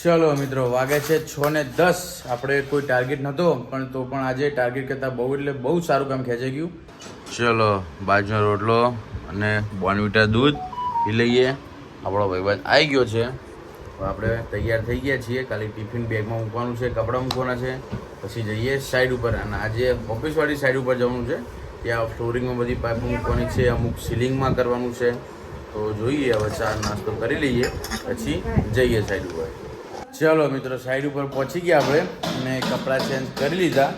ચલો મિત્રો, વાગે છે 6:10. આપણે કોઈ ટાર્ગેટ નહોતો, પણ તો પણ આજે ટાર્ગેટ કરતાં બહુ સારું કામ ખેંચાઈ ગયું. ચલો, બાજુનો રોટલો અને બોર્નવિટા દૂધ પી લઈએ. આપણો ભાઈબંધ આવી ગયો છે. આપણે તૈયાર થઈ ગયા છીએ. ખાલી ટિફિન બેગમાં મૂકવાનું છે, કપડાં મૂકવાના છે, પછી જઈએ સાઈડ ઉપર. અને આજે ઓફિસવાળી સાઈડ ઉપર જવાનું છે. ત્યાં ફ્લોરિંગમાં બધી પાઇપ મૂકવાની છે, અમુક સીલિંગમાં કરવાનું છે. તો જોઈએ, હવે ચા નાસ્તો કરી લઈએ, પછી જઈએ સાઈડ ઉપર. ચલો મિત્રો, સાઈડ ઉપર પહોંચી ગયા આપણે અને કપડાં ચેન્જ કરી લીધા.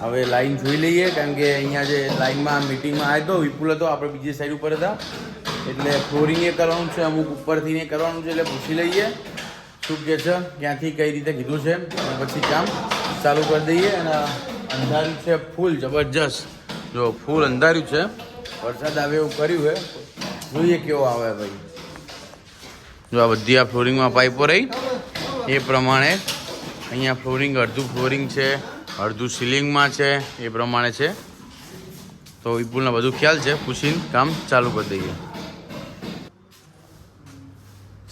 હવે લાઈન જોઈ લઈએ, કારણ કે અહીંયા જે લાઈનમાં મિટિંગમાં આવ્યો હતો વિપુલ હતો, આપણે બીજી સાઈડ ઉપર હતા. એટલે ફ્લોરિંગ એ કરવાનું છે, અમુક ઉપરથી એ કરવાનું છે. એટલે પૂછી લઈએ શું કહે છે, ક્યાંથી કઈ રીતે કીધું છે, અને પછી કામ ચાલુ કરી દઈએ. અને અંધાર્યું છે ફૂલ જબરજસ્ત. જો ફૂલ અંધાર્યું છે, વરસાદ આવે એવું કર્યું છે. જોઈએ કેવો આવે ભાઈ. જો આ બધી આ ફ્લોરિંગમાં પાઇપો રહી એ પ્રમાણે અહીંયા ફ્લોરિંગ અડધું ફ્લોરિંગ છે, અડધું સીલિંગમાં છે, એ પ્રમાણે છે. તો વિપુલને બધું ખ્યાલ છે, પૂછીને કામ ચાલુ કરી દઈએ.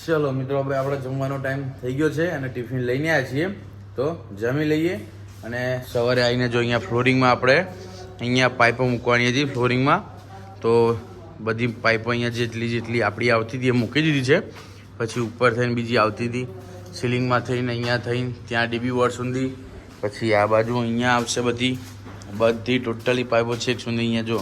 ચલો મિત્રો, હવે આપણે જમવાનો ટાઈમ થઈ ગયો છે અને ટિફિન લઈને આવ્યા છીએ. તો જમી લઈએ. અને સવારે આવીને જો અહીંયા ફ્લોરિંગમાં આપણે અહીંયા પાઇપો મૂકવાની હતી ફ્લોરિંગમાં. તો બધી પાઇપો અહીંયા જેટલી આપણી આવતી હતી એ મૂકી દીધી છે. પછી ઉપર થઈને બીજી આવતી હતી, સીલિંગમાં થઈને અહીંયા થઈને ત્યાં ડીબી વોર્ડ સુધી. પછી આ બાજુ અહીંયા આવશે બધી ટોટલી પાઇપો છેક સુધી. અહીંયા જો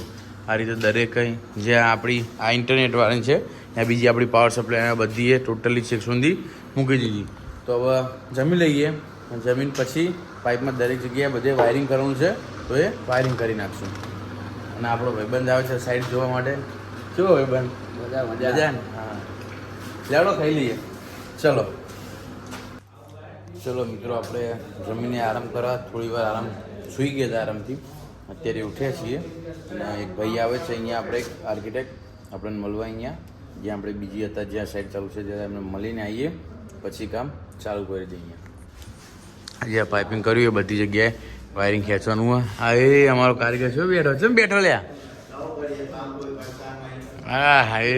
આ રીતે દરેક કંઈ જે આપણી આ ઇન્ટરનેટવાળી છે, ત્યાં બીજી આપણી પાવર સપ્લાય બધી એ ટોટલી છેક સુધી મૂકી દીધી. તો હવે જમી લઈએ. જમીન પછી પાઇપમાં દરેક જગ્યાએ બધે વાયરિંગ કરવાનું છે, તો એ વાયરિંગ કરી નાખશું. અને આપણો ભાઈબંધ આવે છે સાઈડ જોવા માટે. કેવો ભાઈબંધ? મજા ને? હા, લેવડો ખાઈ લઈએ. ચલો મિત્રો, આપણે જમીને આરામ કરવા થોડી વાર સૂઈ ગયા હતા આરામથી. અત્યારે ઉઠ્યા છીએ અને એક ભાઈ આવે છે અહીંયા, આપણે એક આર્કિટેક્ટ આપણને મળવા અહીંયા, જ્યાં આપણે બીજી હતા જ્યાં સાઈડ ચાલુ છે ત્યાં એમને મળીને આવીએ, પછી કામ ચાલુ કરી દઈએ. જ્યાં પાઇપિંગ કર્યું એ બધી જગ્યાએ વાયરિંગ ખેંચવાનું હોય. હા, એ અમારો કારીગર શું બેઠો લ્યા. હા, એ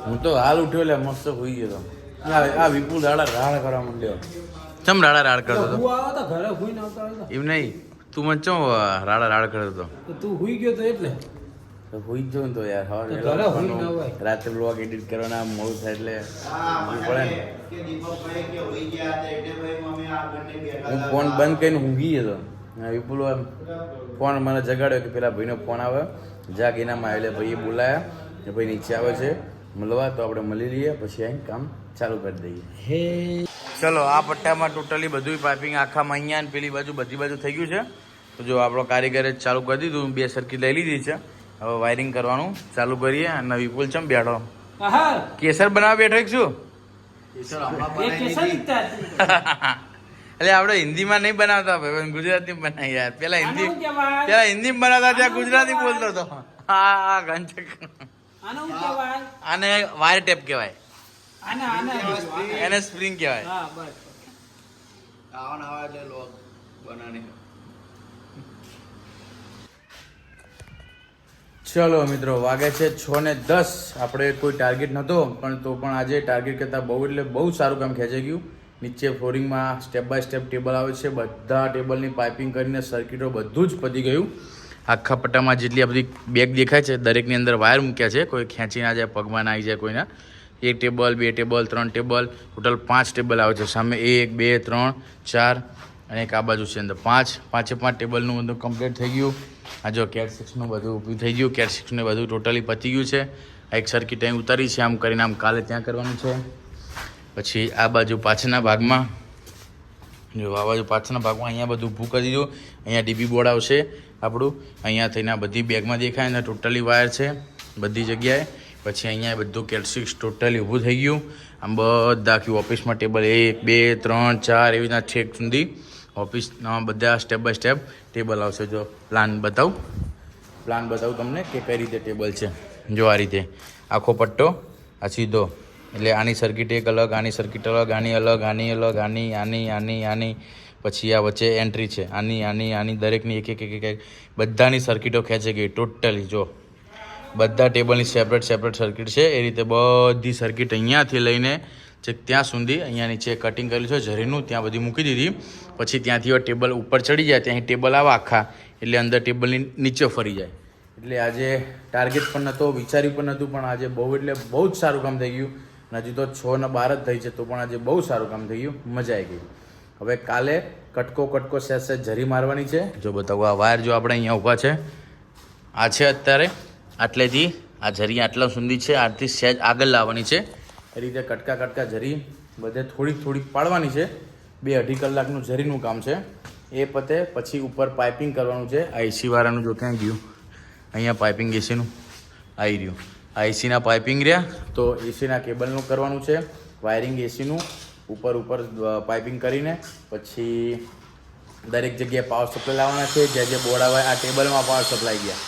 હું તો હાલ ઉઠ્યો લે, મસ્ત હોઈ ગયો. આ વિપુલ રાડ કરવા માંડ્યો. ચમ રાડ કરતો હતો? એમ નહીં, તું મને ચમ રાડ કરતો હતો? તું હુઈ ગયો તો એટલે હુઈ જ જો તો યાર. રાત્રે બ્લોગ એડિટ કરવાના મોડું થાય એટલે પડે ને. હું ફોન બંધ કરીને ઊંઘી ગયો. વિપુલ ફોન મને જગાડ્યો કે પેલા ભાઈનો ફોન આવે, જાગ એનામાં એટલે ભાઈએ બોલાયા. ભાઈ નીચે આવે છે મળવા, તો આપણે મળી લઈએ, પછી અહીં કામ ચાલુ કરી દઈએ. હે ચલો, આ પટ્ટામાં ટોટલી બધું પાઇપિંગ આખામાં અહીંયા ને પેલી બાજુ બધી બાજુ થઈ ગયું છે. તો જો આપણો કારીગરે ચાલુ કરી દીધું, 2 સર્કિટ લઈ લીધી છે. હવે વાયરિંગ કરવાનું ચાલુ કરીએ. અને વિપુલ ચમ બેઠો? કેસર બનાવવા બેઠો એક શું? એટલે આપણે હિન્દીમાં નહીં બનાવતા ભાઈ, ગુજરાતી બનાવી યાર. પેલા હિન્દી બનાવતા, ત્યાં ગુજરાતી બોલતો હતો. હા, ઘંચક. આને વાયર ટેપ કહેવાય, એને સ્પ્રિંગ કહેવાય. ચલો મિત્રો, વાગે છે 6:10. આપણે કોઈ ટાર્ગેટ નહોતો, પણ તો પણ આજે ટાર્ગેટ કરતાં બહુ સારું કામ ખેંચાઈ ગયું. નીચે ફ્લોરિંગમાં સ્ટેપ બાય સ્ટેપ ટેબલ આવે છે, બધા ટેબલની પાઇપિંગ કરીને સર્કિટો બધું જ પતી ગયું. આખા પટ્ટામાં જેટલી આ બધી બેગ દેખાય છે, દરેકની અંદર વાયર મૂક્યા છે. કોઈ ખેંચી ના જાય, પગમાં ના આવી જાય કોઈના. 1 table, 2 table, 3 table, total 5 table આવે છે. સામે 1, 2, 3, 4 અને એક આ બાજુ છે અંદર 5. 5 ટેબલનું બધું કમ્પ્લીટ થઈ ગયું. આ જો કેટ 6નું બધું ઊભું થઈ ગયું. કેટ 6ને બધું ટોટલી પતી ગયું છે. આ એક સર્કિટ અહીં ઉતારી છે, આમ કરીને આમ કાલે ત્યાં કરવાનું છે. પછી આ બાજુ પાછળના ભાગમાં જો અહીંયા બધું ઊભું કરી દીધું. અહીંયા ડીબી બોર્ડ આવશે આપણું. અહીંયા થઈને આ બધી બેગમાં દેખાય ને ટોટલી વાયર છે બધી જગ્યાએ. પછી અહીંયા બધું કેટ 6 ટોટલી ઊભું થઈ ગયું. આમ બધા આખી ઓફિસમાં ટેબલ 1, 2, 3, 4 એવી રીતના છેક સુધી ઓફિસના બધા સ્ટેપ બાય સ્ટેપ ટેબલ આવશે. જો પ્લાન બતાવું તમને કે કઈ રીતે ટેબલ છે. જો આ રીતે આખો પટ્ટો આ સીધો, એટલે આની સર્કિટ એક અલગ, આની સર્કિટ અલગ, આની અલગ, આની અલગ, આની પછી આ વચ્ચે એન્ટ્રી છે આની દરેકની એક બધાની સર્કિટો ખેંચી ગઈ ટોટલી. જો બધા ટેબલની સેપરેટ સર્કિટ છે. એ રીતે બધી સર્કિટ અહીંયાથી લઈને છેક ત્યાં સુધી અહીંયા નીચે કટિંગ કરેલું છે ઝરીનું ત્યાં બધી મૂકી દીધી. પછી ત્યાંથી ટેબલ ઉપર ચડી જાય, ત્યાંથી ટેબલ આવે આખા, એટલે અંદર ટેબલની નીચે ફરી જાય. એટલે આજે ટાર્ગેટ પણ નહોતો, વિચાર્યું પણ નહોતું, પણ આજે બહુ એટલે બહુ જ સારું કામ થઈ ગયું. અને હજી તો 6:12 જ થઈ છે, તો પણ આજે બહુ સારું કામ થઈ ગયું, મજા આવી ગઈ. હવે કાલે કટકો સહેજ ઝરી મારવાની છે. જો બતાવું, આ વાયર જો આપણે અહીંયા ઊભા છે, આ છે અત્યારે આટલેથી આ ઝરી આટલા સુધી છે, આથી સહેજ આગળ લાવવાની છે. એ રીતે કટકા ઝરી બધે થોડીક પાડવાની છે. 2-2.5 કલાકનું ઝરીનું કામ છે. એ પતે પછી ઉપર પાઇપિંગ કરવાનું છે. આ એસી વાળાનું જો ક્યાં ગયું, અહીંયા પાઇપિંગ એસીનું આવી રહ્યું. આ એસીના પાઇપિંગ રહ્યા, તો એસીના કેબલનું કરવાનું છે. વાયરિંગ એસીનું ઉપર પાઇપિંગ કરીને પછી દરેક જગ્યાએ પાવર સપ્લાય લાવવાના છે. જે બોર્ડ આવે, આ ટેબલમાં પાવર સપ્લાય ગયા,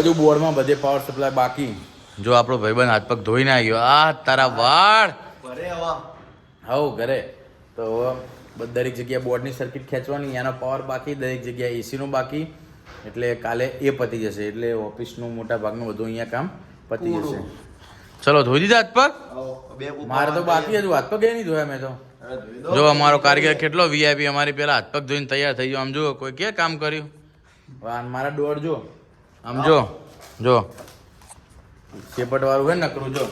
હજુ બોર્ડમાં બધે પાવર સપ્લાય બાકી. જો આપણો ભાઈબંધ હાથ પગ ધોઈને આવ્યો. આ તારા વાળ ઘરે તો દરેક જગ્યાએ બોર્ડની સર્કિટ ખેંચવાની, એનો પાવર બાકી, દરેક જગ્યાએ એસીનો બાકી. એટલે કાલે એ પતી જશે, એટલે ઓફિસનું મોટા ભાગનું બધું અહીંયા કામ પતી જશે. ચલો, ધોઈ દીધા હાથ પગ? મારે તો બાકી હતું, હાથ પગ નહીં ધોયા મેં તો. જો અમારો કારીગર કેટલો વીઆઈપી, અમારી પેલા હાથ પગ ધોઈને તૈયાર થઈ ગયો. આમ જો કોઈ કે કામ કર્યું? મારા દોડ જો, આમ જો ચેપટ વાળું હોય ને નકરું, જો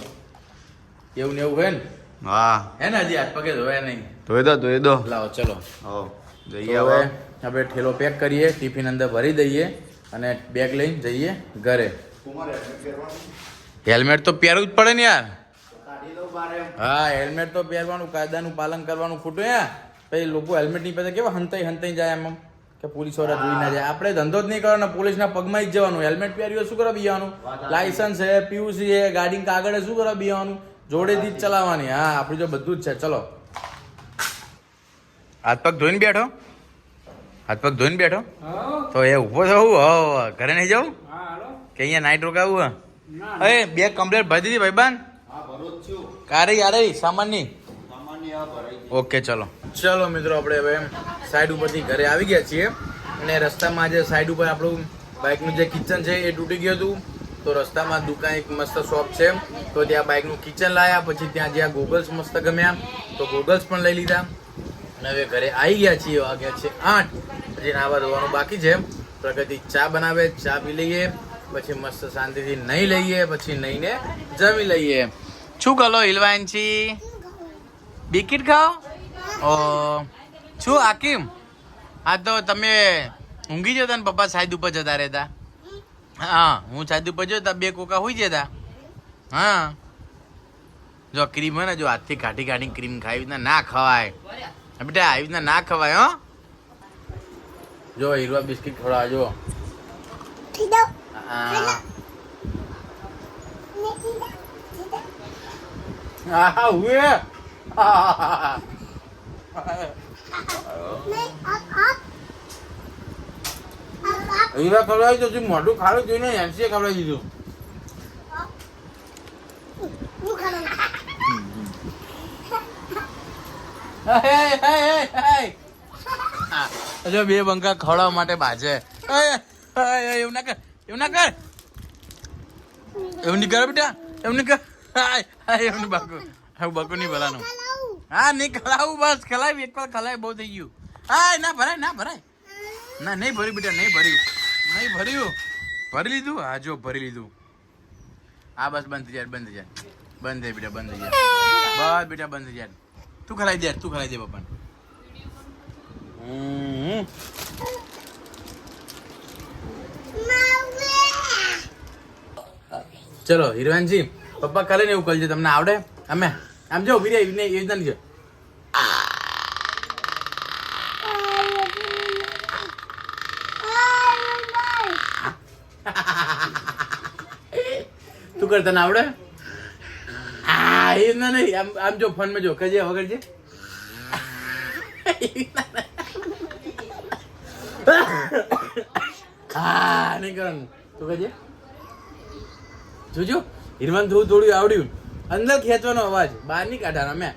એવું ને એવું હોય ને. હા, હે ને? હજી હાથ પગે ધોયા નહીં. ધોઈ દો. લાવો, ચલો જઈએ. હવે આપણે ઠેલો પેક કરીએ, ટિફિન અંદર ભરી દઈએ અને બેગ લઈને જઈએ ઘરે. હેલ્મેટ તો પહેરવું જ પડે ને યાર. હા, હેલ્મેટ તો પહેરવાનું, કાયદાનું પાલન કરવાનું. ખોટું યાર, પછી લોકો હેલ્મેટ નહીં પહેરે કેવા હંતાઈ જાય એમ કે પોલીસ વાળા જોઈ ના જાય. આપણે ધંધો જ નહીં કરવાનો, પોલીસના પગમાં જ જવાનું. હેલ્મેટ પહેર્યું શું કરવા બીવાનું? લાયસન્સ છે, પીયુસી છે, ગાડી કાગળ શું કરવા બીવાનું? જોડેથી જ ચલાવવાની. હા, આપણી જો બધું જ છે. ચલો, હાથ પગ ધોઈને બેઠો તો એ ઊભો થવું. ઘરે નહીં જવું કે અહીંયા નાઈટ રોકાવું? અરે બેગ કમ્પ્લેટ ભરી દીધી ભાઈબાન? કારે સામાનની. ઓકે, ચલો મિત્રો, આપણે હવે સાઈડ ઉપરથી ઘરે આવી ગયા છીએ. અને રસ્તામાં જે સાઈડ ઉપર આપણું બાઇકનું જે કિચન છે એ તૂટી ગયું હતું, તો રસ્તામાં દુકાન એક મસ્ત શોપ છે, તો ત્યાં બાઇકનું કિચન લાવ્યા. પછી ત્યાં જ્યાં ગોગલ્સ મસ્ત ગમ્યા, તો ગોગલ્સ પણ લઈ લીધા. અને હવે ઘરે આવી ગયા છીએ, વાગ્યા છે 8. પછી નાવા ધોવાનું બાકી છે. પ્રગતિ ચા બનાવે, ચા પી લઈએ, પછી મસ્ત શાંતિથી નહીં લઈએ, પછી નહીને જમી લઈએ. શું કરો હિલવાનજી? બિસ્કિટ ખાઓ? ઓ શું હાકીમ, હા તો તમે ઊંઘી જતા ને પપ્પા સાઈડ ઉપર જતા રહેતા? હા, હું સાઈડ ઉપર જતા, 2 કોકા હોઈ જતા. હા, જો ક્રીમ હોય ને, જો હાથથી કાઢી ક્રીમ ખાઈ ના ખવાય બેટા, આવી રીતના ના ખવાય. હો, જો હીરવા બિસ્કિટ ખવડાવજો. હીરા ખવડાવી તો મોઢું ખાડું જોઈને એનસીએ ખવડાવી દીધું. જો 2 બંકા ખવડાવવા માટે બાજે. એવું ના કર, એવું નહીં કર બેટા, એવું નહીં કર. એવું નહીં બાકુ નહીં ભરાનું. હા, નહીં ખલાવું, બસ ખલાવી, એક વાર ખલાવી, બહુ થઈ ગયું. હા, ના ભરાય ના, નહીં ભર્યું બેટા, નહીં ભર્યું. ભરી લીધું? હા, જો ભરી લીધું. હા, બસ બંધ થઈ જાય બેટા, બંધ થઈ જાય. બસ બેટા, બંધ થઈ જાય. તું ખલાઈ દે પપ્પાને. ચલો હિરવાનજી, પપ્પા કરે ને એવું કરજો, તમને આવડે? અમે આમ જો ઉભી રહી એ રીતના છે. તું કર, તને આવડે? હા, એ ના નહીં, આમ જો ફોન માં જો કજે વગર છે. હા, નહીં કરવાનું. તું કજે જોજો, હિરવાન થોડું આવડ્યું. અંદર ખેંચવાનો અવાજ, બહાર નહીં કાઢવાનો. મેં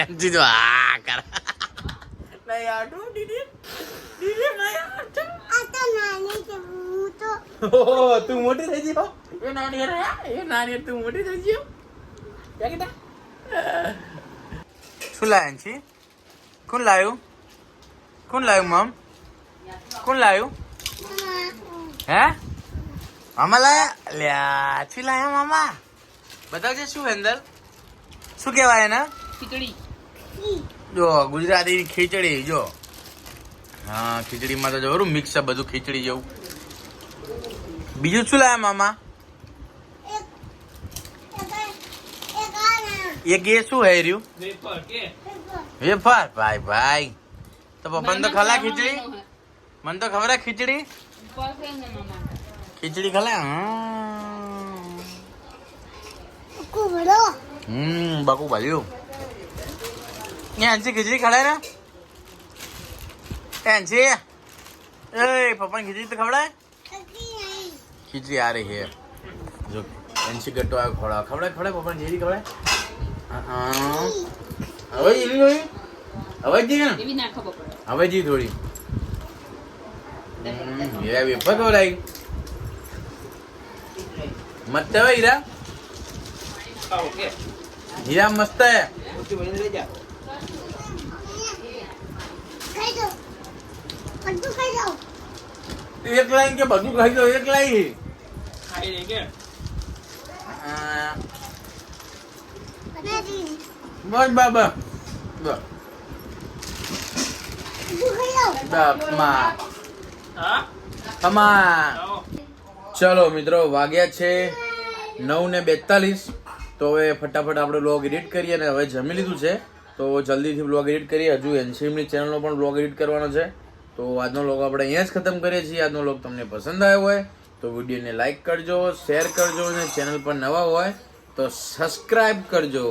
એમ તો આ કર નહીં આવડું. દીદી નહીં આવડતું. ઓહો, તું મોટી થઈ ગયો એ નાની રે એ નાની તું મોટી થઈ ગયો ક્યાં કીધા શું લાયા છે કોણ લાયું મમ કોણ લાયું હે મામા લાયા લ્યા શું લાયા મામા બતાવજે શું અંદર શું કહેવાય એના ખીચડી જો ગુજરાતી ખીચડી જો હા ખીચડીમાં તો જરૂર મિક્સ છે બધું ખીચડી જેવું બીજું શું લાયા મામા એક એ શું હે રહ્યું વેફર ભાઈ તો પપ્પાને તો ખલા ખીચડી મને તો ખબર હે ખીચડી ખલા બાકુ ભાલ્યું એનસી ખીચડી ખવડાય ને એનસી એ પપ્પાને ખીચડી તો ખવડાય ખીચડી આ રહી હે જો એનસી ગટ્ટો આવ્યો ખવડાય પપ્પાને ખીચડી ખવડાય હવે એની જોઈ હવે જી ને એવી ના ખબર પડે હવે જી થોડી હીરા વેફર ખવડાય મસ્ત હવે હીરા હીરા મસ્ત હે એક લાઈન કે બધું ખાઈ દો એક લાઈન ખાઈ લે કે બસ બાબા ચલો મિત્રો વાગ્યા છે 9:42 તો હવે ફટાફટ આપણે વ્લોગ એડિટ કરીએ અને હવે જમી લીધું છે તો જલ્દીથી વ્લોગ એડિટ કરીએ હજુ એનસીએમની ચેનલનો પણ વ્લોગ એડિટ કરવાનો છે તો આજનો વ્લોગ આપણે અહીંયા જ ખતમ કરીએ છીએ આજનો વ્લોગ તમને પસંદ આવ્યો હોય તો વિડીયોને લાઈક કરજો શેર કરજો અને ચેનલ પર નવા હોય તો સબસ્ક્રાઇબ કરજો